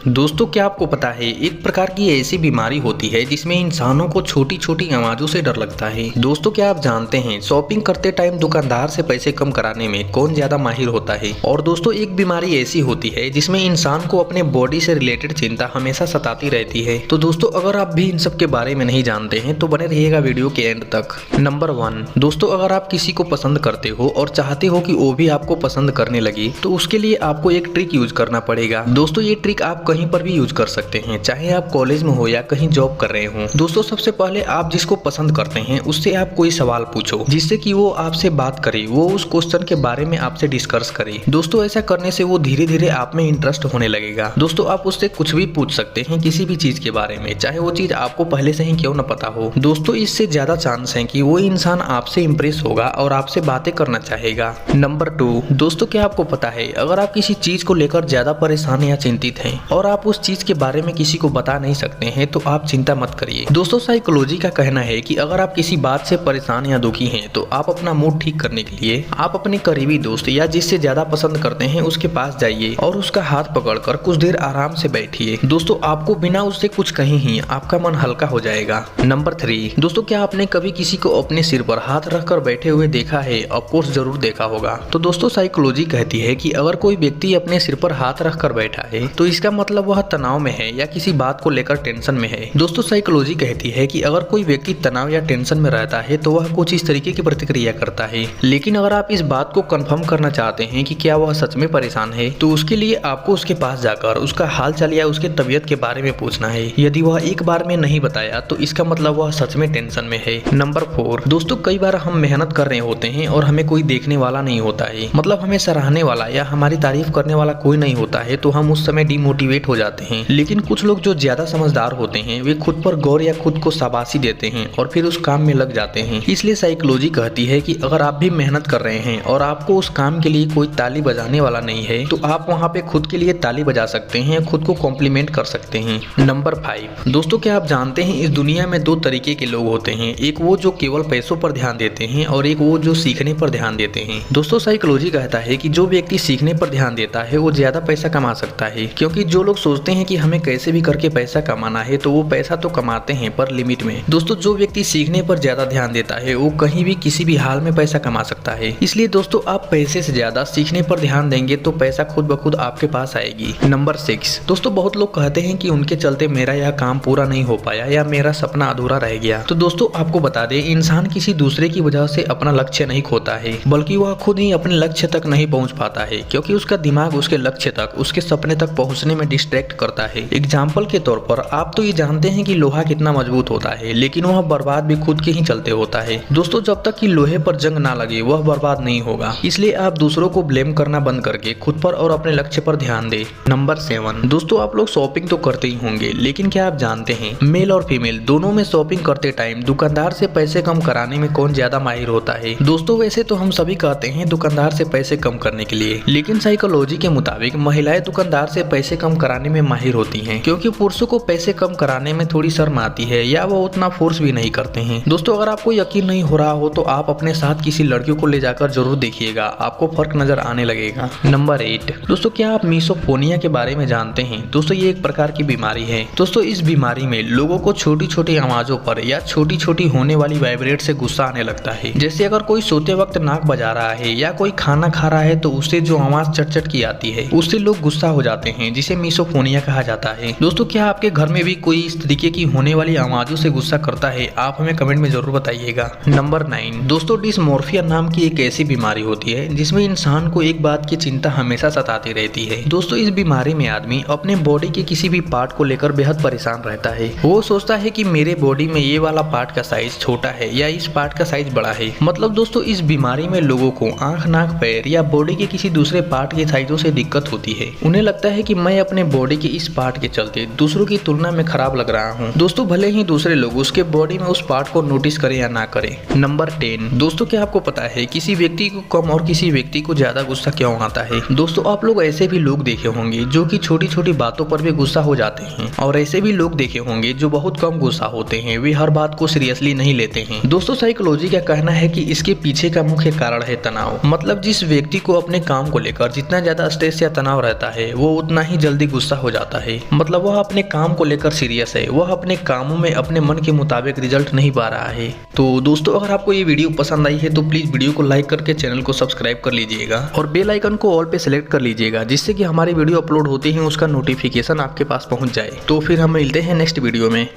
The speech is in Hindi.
दोस्तों क्या आपको पता है एक प्रकार की ऐसी बीमारी होती है जिसमें इंसानों को छोटी छोटी आवाज़ों से डर लगता है। दोस्तों क्या आप जानते हैं शॉपिंग करते टाइम दुकानदार से पैसे कम कराने में कौन ज्यादा माहिर होता है। और दोस्तों एक बीमारी ऐसी होती है जिसमें इंसान को अपने बॉडी से रिलेटेड चिंता हमेशा सताती रहती है। तो दोस्तों अगर आप भी इन सब के बारे में नहीं जानते हैं तो बने रहिएगा वीडियो के एंड तक। नंबर 1 दोस्तों, अगर आप किसी को पसंद करते हो और चाहते हो कि वो भी आपको पसंद करने लगे तो उसके लिए आपको एक ट्रिक यूज करना पड़ेगा। दोस्तों ये ट्रिक आप कहीं पर भी यूज कर सकते हैं, चाहे आप कॉलेज में हो या कहीं जॉब कर रहे हो। दोस्तों सबसे पहले आप जिसको पसंद करते हैं उससे आप कोई सवाल पूछो जिससे कि वो आपसे बात करे, वो उस क्वेश्चन के बारे में आपसे डिस्कस करे। दोस्तों ऐसा करने से वो धीरे धीरे आप में इंटरेस्ट होने लगेगा। दोस्तों आप उससे कुछ भी पूछ सकते हैं किसी भी चीज के बारे में, चाहे वो चीज आपको पहले से ही क्यों न पता हो। दोस्तों इससे ज्यादा चांस है कि वो इंसान आपसे इंप्रेस होगा और आपसे बातें करना चाहेगा। नंबर 2 दोस्तों, क्या आपको पता है अगर आप किसी चीज को लेकर ज्यादा परेशान या चिंतित हैं और आप उस चीज के बारे में किसी को बता नहीं सकते हैं तो आप चिंता मत करिए। दोस्तों साइकोलॉजी का कहना है कि अगर आप किसी बात से परेशान या दुखी हैं तो आप अपना मूड ठीक करने के लिए आप अपने करीबी दोस्त या जिससे ज्यादा पसंद करते हैं उसके पास जाइए और उसका हाथ पकड़कर कुछ देर आराम से बैठिए। दोस्तों आपको बिना उससे कुछ कहे ही आपका मन हल्का हो जाएगा। नंबर 3 दोस्तों, क्या आपने कभी किसी को अपने सिर पर हाथ रखकर बैठे हुए देखा है? ऑफकोर्स जरूर देखा होगा। तो दोस्तों साइकोलॉजी कहती है कि अगर कोई व्यक्ति अपने सिर पर हाथ रखकर बैठा है तो इसका मतलब वह तनाव में है या किसी बात को लेकर टेंशन में है। दोस्तों साइकोलॉजी कहती है कि अगर कोई व्यक्ति तनाव या टेंशन में रहता है तो वह कुछ इस तरीके की प्रतिक्रिया करता है। लेकिन अगर आप इस बात को कंफर्म करना चाहते हैं कि क्या वह सच में परेशान है तो उसके लिए आपको उसके पास जाकर उसका हाल चाल या उसके तबीयत के बारे में पूछना है। यदि वह एक बार में नहीं बताया तो इसका मतलब वह सच में टेंशन में है। नंबर 4 दोस्तों, कई बार हम मेहनत कर रहे होते हैं और हमें कोई देखने वाला नहीं होता है, मतलब हमें सराहने वाला या हमारी तारीफ करने वाला कोई नहीं होता है तो हम उस समय डिमोटिवेट हो जाते हैं। लेकिन कुछ लोग जो ज्यादा समझदार होते हैं वे खुद पर गौर या खुद को शाबाशी देते हैं और फिर उस काम में लग जाते हैं। इसलिए साइकोलॉजी कहती है कि अगर आप भी मेहनत कर रहे हैं और आपको उस काम के लिए कोई ताली बजाने वाला नहीं है तो आप वहाँ पे खुद के लिए ताली बजा सकते हैं, खुद को कॉम्प्लीमेंट कर सकते हैं। नंबर 5 दोस्तों, क्या आप जानते हैं इस दुनिया में 2 तरीके के लोग होते हैं, एक वो जो केवल पैसों पर ध्यान देते हैं और एक वो जो सीखने पर ध्यान देते हैं। दोस्तों साइकोलॉजी कहता है कि जो व्यक्ति सीखने पर ध्यान देता है वो ज्यादा पैसा कमा सकता है, क्योंकि जो लोग सोचते हैं कि हमें कैसे भी करके पैसा कमाना है तो वो पैसा तो कमाते हैं पर लिमिट में। दोस्तों जो व्यक्ति सीखने पर ज्यादा ध्यान देता है वो कहीं भी किसी भी हाल में पैसा कमा सकता है। इसलिए दोस्तों आप पैसे से ज्यादा सीखने पर ध्यान देंगे तो पैसा खुद ब खुद आपके पास आएगी। नंबर 6 दोस्तों, बहुत लोग कहते हैं कि उनके चलते मेरा यह काम पूरा नहीं हो पाया या मेरा सपना अधूरा रह गया। तो दोस्तों आपको बता दें इंसान किसी दूसरे की वजह से अपना लक्ष्य नहीं खोता है, बल्कि वह खुद ही अपने लक्ष्य तक नहीं पहुंच पाता है, क्योंकि उसका दिमाग उसके लक्ष्य तक, उसके सपने तक पहुंचने में डिस्ट्रैक्ट करता है। एग्जाम्पल के तौर पर आप तो ये जानते हैं कि लोहा कितना मजबूत होता है, लेकिन वह बर्बाद भी खुद के ही चलते होता है। दोस्तों जब तक कि लोहे पर जंग ना लगे वह बर्बाद नहीं होगा। इसलिए आप दूसरों को ब्लेम करना बंद करके खुद पर और अपने लक्ष्य पर ध्यान दें। नंबर 7 दोस्तों, आप लोग शॉपिंग तो करते ही होंगे, लेकिन क्या आप जानते हैं मेल और फीमेल दोनों में शॉपिंग करते टाइम दुकानदार से पैसे कम कराने में कौन ज्यादा माहिर होता है? दोस्तों वैसे तो हम सभी कहते हैं दुकानदार से पैसे कम करने के लिए, लेकिन साइकोलॉजी के मुताबिक महिलाएं दुकानदार से पैसे कम कराने में माहिर होती हैं, क्योंकि पुरुषों को पैसे कम कराने में थोड़ी शर्म आती है या वो उतना फोर्स भी नहीं करते हैं। दोस्तों अगर आपको यकीन नहीं हो रहा हो तो आप अपने साथ किसी लड़कियों को ले जाकर जरूर देखिएगा, आपको फर्क नजर आने लगेगा। नंबर 8 दोस्तों, क्या आप मिसोफोनिया के बारे में जानते हैं? दोस्तों ये एक प्रकार की बीमारी है। दोस्तों इस बीमारी में लोगों को छोटी छोटी आवाजों पर या छोटी छोटी होने वाली वाइब्रेट से गुस्सा आने लगता है। जैसे अगर कोई सोते वक्त नाक बजा रहा है या कोई खाना खा रहा है तो उससे जो आवाज चटचट की आती है उससे लोग गुस्सा हो जाते हैं, जिसे मिसोफोनिया कहा जाता है। दोस्तों क्या आपके घर में भी कोई इस तरीके की होने वाली आवाजों से गुस्सा करता है? आप हमें कमेंट में जरूर बताइएगा। नंबर 9 दोस्तों, डिस्मोर्फिया नाम की एक ऐसी बीमारी होती है जिसमें इंसान को एक बात की चिंता हमेशा सताती रहती है। दोस्तों इस बीमारी में आदमी अपने बॉडी के किसी भी पार्ट को लेकर बेहद परेशान रहता है। वो सोचता है कि मेरे बॉडी में ये वाला पार्ट का साइज छोटा है या इस पार्ट का साइज बड़ा है। मतलब दोस्तों इस बीमारी में लोगों को आंख, नाक, पैर या बॉडी के किसी दूसरे पार्ट के साइजों से दिक्कत होती है। उन्हें लगता है कि मैं अपने बॉडी के इस पार्ट के चलते दूसरों की तुलना में खराब लग रहा हूँ। दोस्तों भले ही दूसरे लोग उसके बॉडी में उस पार्ट को नोटिस करें या ना करें। नंबर 10 दोस्तों, क्या आपको पता है किसी व्यक्ति को कम और किसी व्यक्ति को ज्यादा गुस्सा क्यों आता है? दोस्तों आप लोग ऐसे भी लोग देखे होंगे जो कि छोटी छोटी बातों पर भी गुस्सा हो जाते हैं, और ऐसे भी लोग देखे होंगे जो बहुत कम गुस्सा होते हैं, वे हर बात को सीरियसली नहीं लेते हैं। दोस्तों साइकोलॉजी का कहना है कि इसके पीछे का मुख्य कारण है तनाव। मतलब जिस व्यक्ति को अपने काम को लेकर जितना ज्यादा स्ट्रेस या तनाव रहता है वो उतना ही जल्दी गुस्सा हो जाता है, मतलब वह अपने काम को लेकर सीरियस है, वह अपने कामों में अपने मन के मुताबिक रिजल्ट नहीं पा रहा है। तो दोस्तों अगर आपको ये वीडियो पसंद आई है तो प्लीज वीडियो को लाइक करके चैनल को सब्सक्राइब कर लीजिएगा और बेल आइकन को ऑल पे सिलेक्ट कर लीजिएगा, जिससे कि हमारी वीडियो अपलोड होती है उसका नोटिफिकेशन आपके पास पहुंच जाए। तो फिर हम मिलते हैं नेक्स्ट वीडियो में।